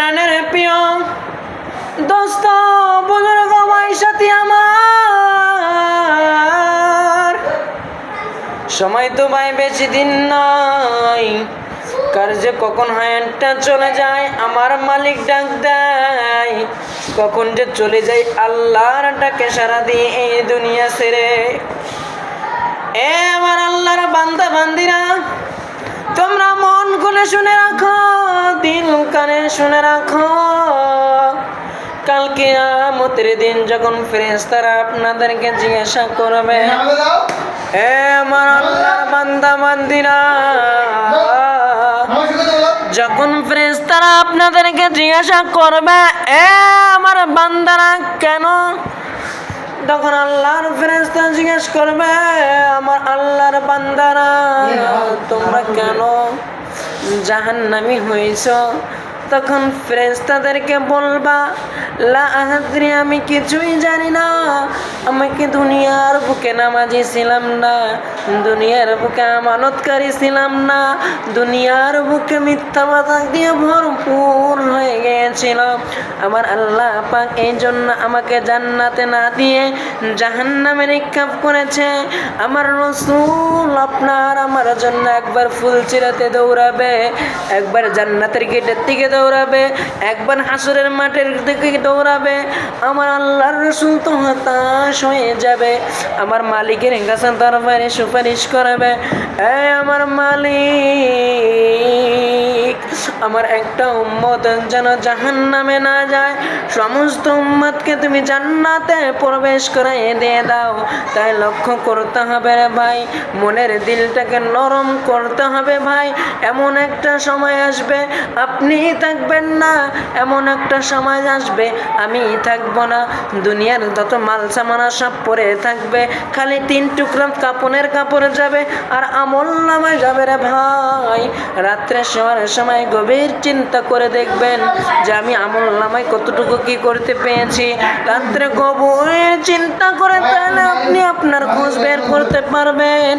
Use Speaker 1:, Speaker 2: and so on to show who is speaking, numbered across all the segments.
Speaker 1: প্রাণের প্রিয় দোস্ত বুজুর্গ ভাই সাথী আমার, সময় তো ভাই বেশি দিন নাই, কার যে কখন হায়াতটা চলে যায় আমার মালিক ডাক দেয়, কখন যে চলে যায় আল্লাহর ডাকে সারা দিয়ে এই দুনিয়া ছেড়ে। এ আমার আল্লাহর বান্দা বান্দিরা, তোমরা মন খুলে শুনে রাখো, দিল কানে শুনে রাখো, কাল কিয়ামতের দিন যখন ফেরেশতারা আপনাদেরকে জিজ্ঞাসা করবে, এ আমার আল্লাহর বান্দা বান্দিরা, যখন ফেরেশতারা আপনাদেরকে জিজ্ঞাসা করবে, এ আমার বান্দারা কেন, তখন আল্লাহর ফেরেশতা জিজ্ঞেস করবে, আমার আল্লাহর বান্দারা তোমরা কেন জাহান্নামী হয়েছো? তখন ফেরেশতাদেরকে বলবা, লা আহাদ্রি, আমি কিছুই জানি না, আমাকে দুনিয়ার বুকে নামাজি ছিলাম না, দুনিয়ার বুকে আমানতকারী ছিলাম না, দুনিয়ার বুকে মিথ্যাবাদী দিয়ে ভরপুর হয়ে গিয়েছিলাম। আমার আল্লাহ পাক এই জন্য আমাকে জান্নাতে না দিয়ে জাহান্নামে নিক্ষেপ করেছে। আমার রাসূল আপনার আমার জন্য একবার ফুল চিরাতে দৌড়াবে, একবার জান্নাতের গেটের দিকে দৌড়াবে, একবার হাসরের মাঠের দিকে দৌড়াবে। আমার আল্লাহর রাসূল তো হতাশ হয়ে যাবে, আমার মালিকের কাছে দরবারে সুপারিশ করাবে, আমার মালিক আমার একটা উম্মত যেন জাহান্নামে না যায়, সমস্ত উম্মতকে তুমি জান্নাতে প্রবেশ করাইয়ে দিয়ে দাও। তাই লক্ষ্য করতে হবে রে ভাই, মনের দিলটাকে নরম করতে হবে ভাই। এমন একটা সময় আসবে আপনি থাকবেন না, এমন একটা সময় আসবে আমি থাকবো না, দুনিয়ার যত মাল সামানা সব পরে থাকবে, খালি 3 টুকরা কাপনের কাপড় যাবে আর আমল নামায় যাবে রে ভাই। রাত্রে শোয়ার সময় গভীর চিন্তা করে দেখবেন যে আমি আমল নামায় কতটুকু কি করতে পেরেছি। রাত্রে গভীর চিন্তা করে তাহলে আপনি আপনার খোঁজ বের করতে পারবেন।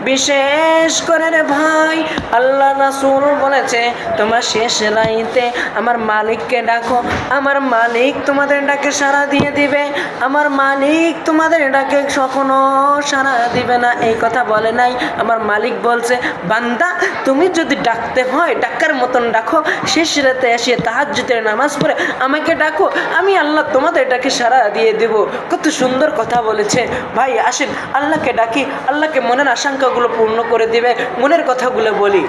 Speaker 1: বিশেষ করে রে ভাই, আল্লাহ রাসূল বলেছে তোমরা শেষ রাইতে আমার মালিককে ডাকো, আমার মালিক তোমাদের ডাকে সাড়া দিয়ে দিবে, আমার মালিক তোমাদের ডাকে কখনো সাড়া দিবে না। এই কথা বলে নাই, আমার মালিক বলছে বান্দা তুমি যদি ডাকতে হয় ডাকার মতন ডাকো, শেষ রাতে এসে তাহাজ্জুদের নামাজ পড়ে আমাকে ডাকো, আমি আল্লাহ তোমাদের ডাকে সাড়া দিয়ে দেব। কত সুন্দর কথা বলেছে ভাই। আসেন আল্লাহকে ডাকি, আল্লাহকে মনের আশঙ্কাগুলো পূর্ণ করে দিবে, মনের কথাগুলো বলি।